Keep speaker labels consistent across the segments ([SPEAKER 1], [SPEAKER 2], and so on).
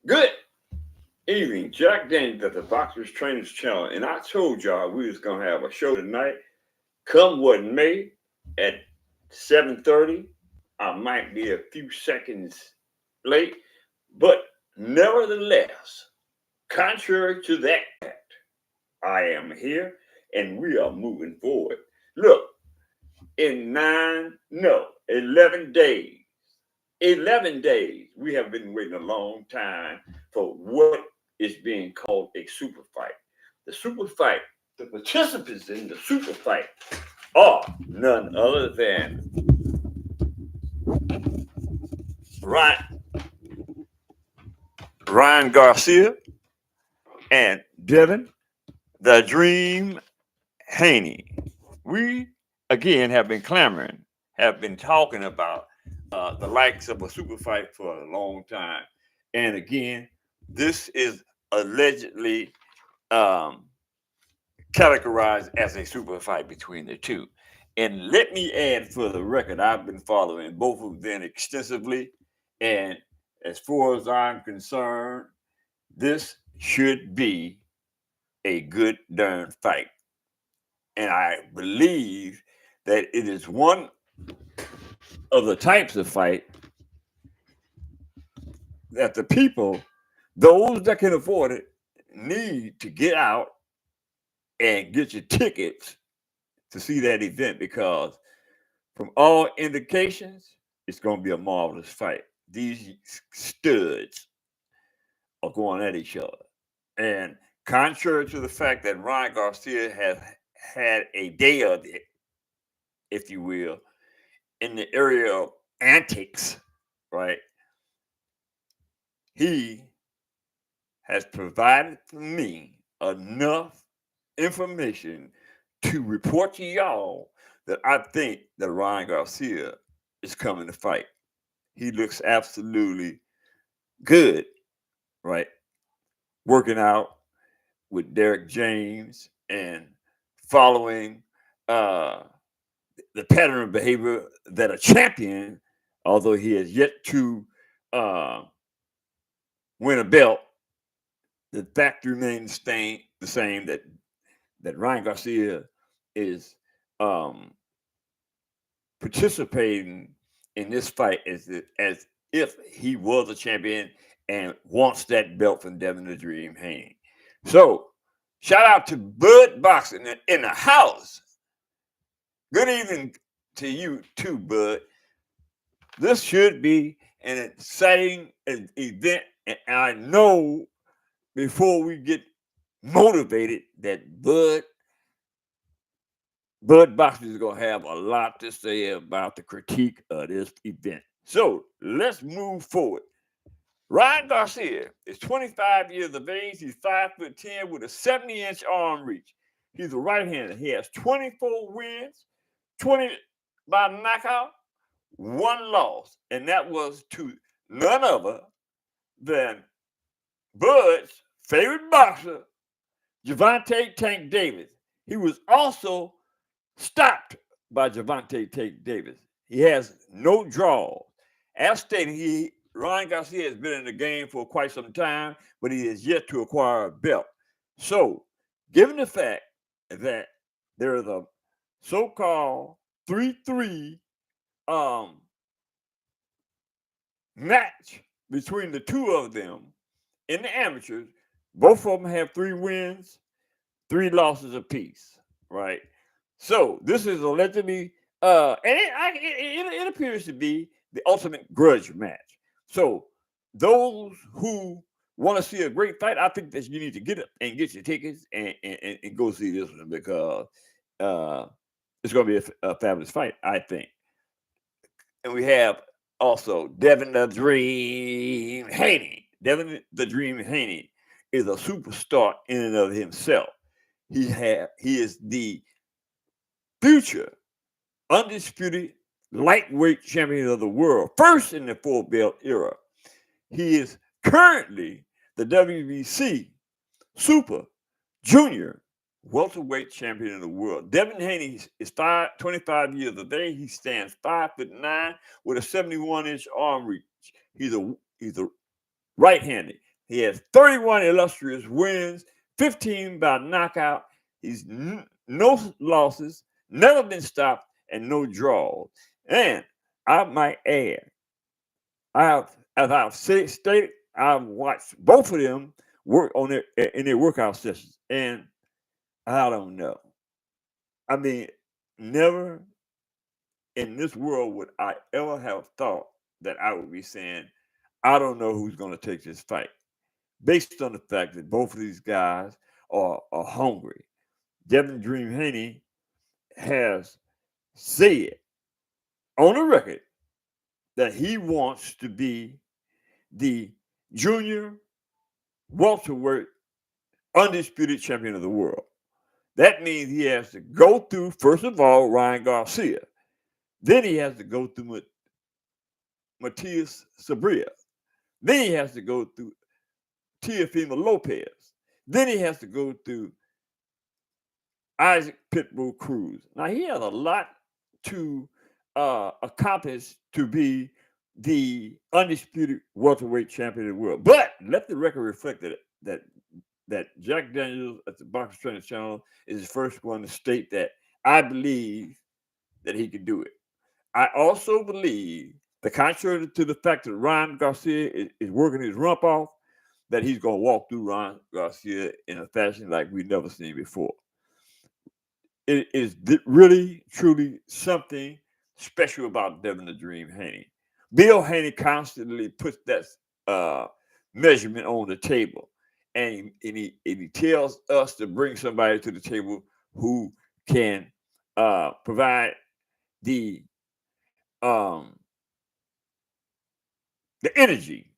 [SPEAKER 1] Good evening, Jack Daniels at the Boxers Trainers Channel, and I told y'all we was gonna have a show tonight. Come what may, at 7:30. I might be a few seconds late, but nevertheless, contrary to that fact, I am here and we are moving forward. Look, in 11 days. 11 days. We have been waiting a long time for what is being called a super fight. The super fight, the participants in the super fight are none other than Ryan, Ryan Garcia and Devin the Dream Haney. We again have been clamoring, have been talking about the likes of a super fight for a long time. And again, this is allegedly um, categorized as a super fight between the two. And let me add for the record, I've been following both of them extensively. And as far as I'm concerned, this should be a good darn fight. And I believe that it is one of the types of fight that the people, those that can afford it, need to get out and get your tickets to see that event because from all indications, it's going to be a marvelous fight. These studs are going at each other. And contrary to the fact that Ryan Garcia has had a day of it, if you will, in the area of antics, right? He has provided for me enough information to report to y'all that I think that Ryan Garcia is coming to fight. He looks absolutely good, right? Working out with Derek James and following the pattern of behavior that a champion, although he has yet to uh, win a belt, the fact remains the same that Ryan Garcia is participating in this fight as if he was a champion and wants that belt from Devin the Dream Haney. So, shout out to Bud Boxing in the house. Good evening to you too, Bud. This should be an exciting event, and I know before we get motivated that Bud Boxing is going to have a lot to say about the critique of this event. So let's move forward. Ryan Garcia is 25 years of age. He's 5'10" with a 70-inch arm reach. He's a right-hander. He has 24 wins, 20 by knockout, one loss, and that was to none other than Bud's favorite boxer, Gervonta Tank Davis. He was also stopped by Gervonta Tank Davis. He has no draws. As stated, Ryan Garcia has been in the game for quite some time, but he has yet to acquire a belt. So, given the fact that there is a so-called 3-3 match between the two of them in the amateurs, both of them have 3 wins, 3 losses apiece, right? So this is allegedly, and it appears to be the ultimate grudge match. So those who want to see a great fight, I think that you need to get up and get your tickets and go see this one because it's going to be a fabulous fight, I think. And we have also Devin the Dream Haney. Devin the Dream Haney is a superstar in and of himself. He is the future undisputed lightweight champion of the world, first in the 4-belt era. He is currently the WBC Super Junior welterweight champion of the world. Devin Haney is 25 years of age. He stands 5'9" with a 71-inch arm reach. He's a right-handed. He has 31 illustrious wins, 15 by knockout. He's no losses, never been stopped, and no draws. And I might add, as I've stated, I've watched both of them work on in their workout sessions, and I don't know. I mean, never in this world would I ever have thought that I would be saying, I don't know who's going to take this fight, based on the fact that both of these guys are hungry. Devin Dream Haney has said on the record that he wants to be the junior welterweight undisputed champion of the world. That means he has to go through, first of all, Ryan Garcia. Then he has to go through Matias Sabria. Then he has to go through Teofimo Lopez. Then he has to go through Isaac Pitbull Cruz. Now, he has a lot to accomplish to be the undisputed welterweight champion of the world. But let the record reflect that Jack Daniels at the Boxing Training Channel is the first one to state that I believe that he can do it. I also believe, the contrary to the fact that Ryan Garcia is working his rump off, that he's going to walk through Ryan Garcia in a fashion like we've never seen before. It is really, truly something special about Devin the Dream Haney. Bill Haney constantly puts that measurement on the table, and he tells us to bring somebody to the table who can provide the energy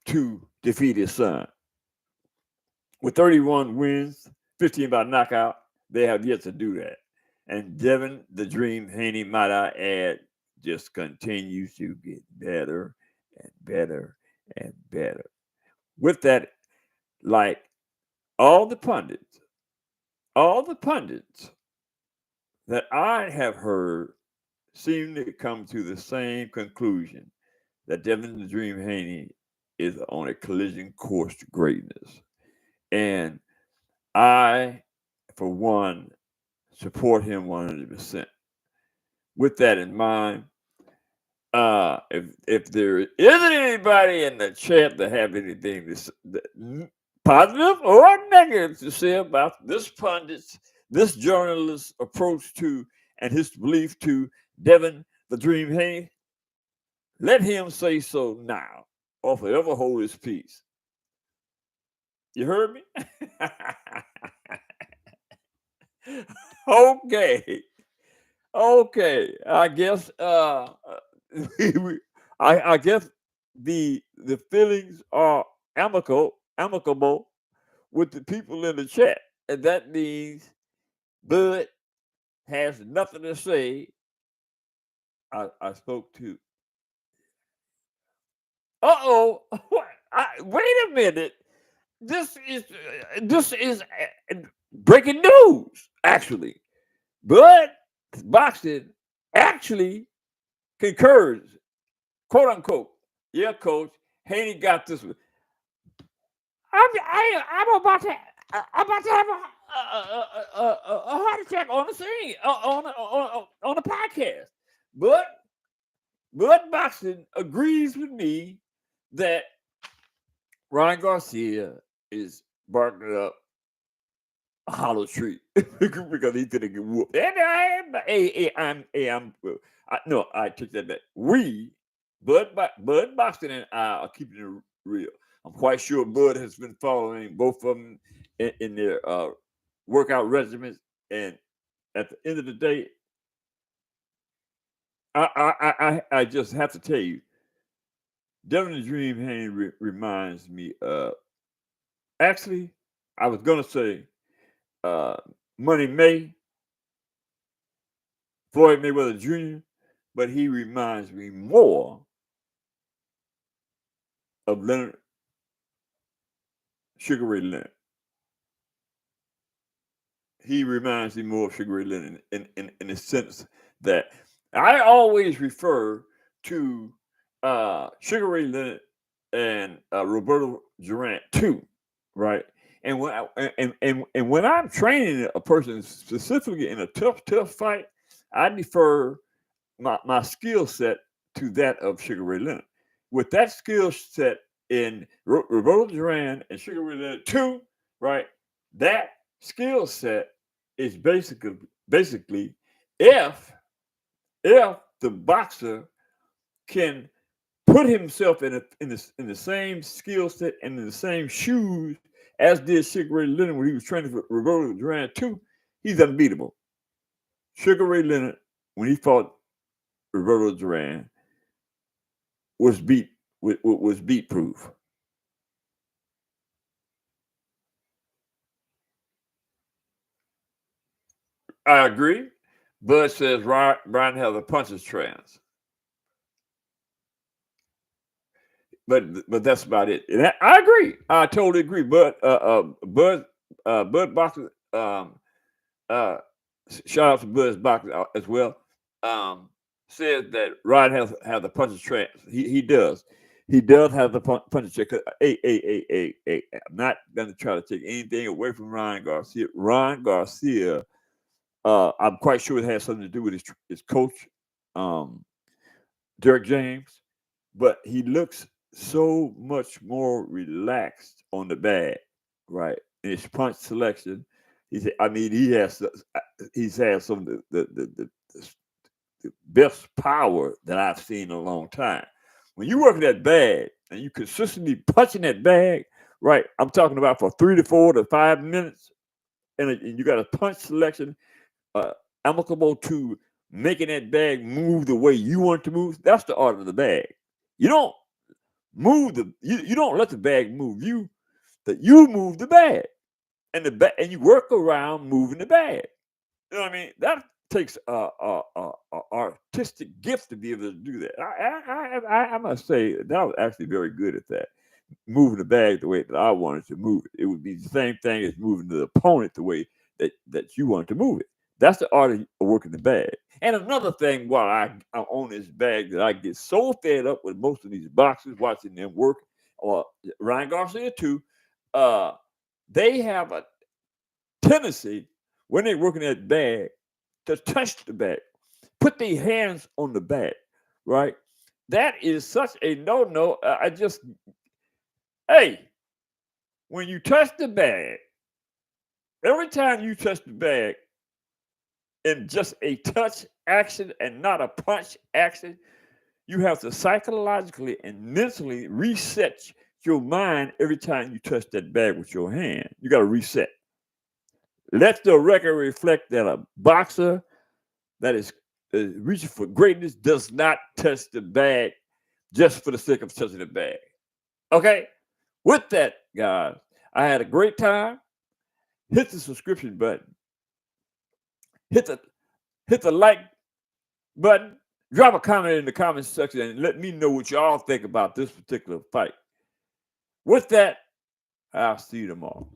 [SPEAKER 1] to defeat his son. With 31 wins, 15 by knockout, they have yet to do that. And Devin the Dream Haney, might I add, just continues to get better and better and better. With that, like all the pundits that I have heard seem to come to the same conclusion, that Devin the Dream Haney is on a collision course to greatness. And I, for one, support him 100%. With that in mind, if there isn't anybody in the chat that have anything positive or negative to say about this pundit's, this journalist's approach to and his belief to Devin the Dream Haney, let him say so now, or forever hold his peace. You heard me? Okay. I guess I guess the feelings are amicable with the people in the chat, and that means Bud has nothing to say. I spoke to. Wait a minute. This is breaking news. Actually, Bud Boxing actually concurs, quote unquote. Yeah, coach, Haney got this one. I'm about to have a heart attack on the scene on the podcast. But Bud Boxing agrees with me that Ryan Garcia is barking up a hollow tree because he's gonna get whooped. And I take that back. Bud Boxing and I are keeping it real. I'm quite sure Bud has been following both of them in their workout regimens, and at the end of the day, I just have to tell you, Devin the Dream Haney reminds me of. Actually, I was gonna say Money May, Floyd Mayweather Jr., but he reminds me more of Leonard Sugar Ray Leonard. he reminds me more of Sugar Ray Leonard in the sense that I always refer to Sugar Ray Leonard and Roberto Duran too, right? And and when I'm training a person specifically in a tough fight, I defer my skill set to that of Sugar Ray Leonard. With that skill set in Roberto Duran and Sugar Ray Leonard too, right? That skill set is basically if if the boxer can put himself in the same skill set and in the same shoes as did Sugar Ray Leonard when he was training for Roberto Duran too, he's unbeatable. Sugar Ray Leonard, when he fought Roberto Duran, was beat proof. I agree. Bud says Brian has a puncher's trance, but that's about it. And I agree. I totally agree. But Bud Boxer, uh, shout out to Bud Boxer as well. Um, says that Ryan has the puncher's trance. He does. He does have the puncher's trance. Hey, I'm not going to try to take anything away from Ryan Garcia. Ryan Garcia, I'm quite sure it has something to do with his coach, um, Derek James, but he looks so much more relaxed on the bag, right? In his punch selection, I mean, he's had some of the best power that I've seen in a long time. When you work in that bag and you consistently punching that bag, right? I'm talking about for 3 to 4 to 5 minutes, and you got a punch selection uh, amicable to making that bag move the way you want it to move. That's the art of the bag. You don't you don't let the bag move you. That you move the bag, and you work around moving the bag. You know what I mean? That takes a artistic gift to be able to do that. I must say that I was actually very good at that, moving the bag the way that I wanted to move it. It would be the same thing as moving the opponent the way that you wanted to move it. That's the art of working the bag. And another thing, while I'm on this bag, that I get so fed up with most of these boxers watching them work, or Ryan Garcia too, uh, they have a tendency when they're working that bag to touch the bag, put their hands on the bag, right? That is such a no. I just, hey, when you touch the bag, every time you touch the bag in just a touch action and not a punch action, you have to psychologically and mentally reset your mind every time you touch that bag with your hand. You got to reset. Let the record reflect that a boxer that is reaching for greatness does not touch the bag just for the sake of touching the bag. Okay? With that, guys, I had a great time. Hit the subscription button. Hit the like button. Drop a comment in the comment section and let me know what y'all think about this particular fight. With that, I'll see you tomorrow.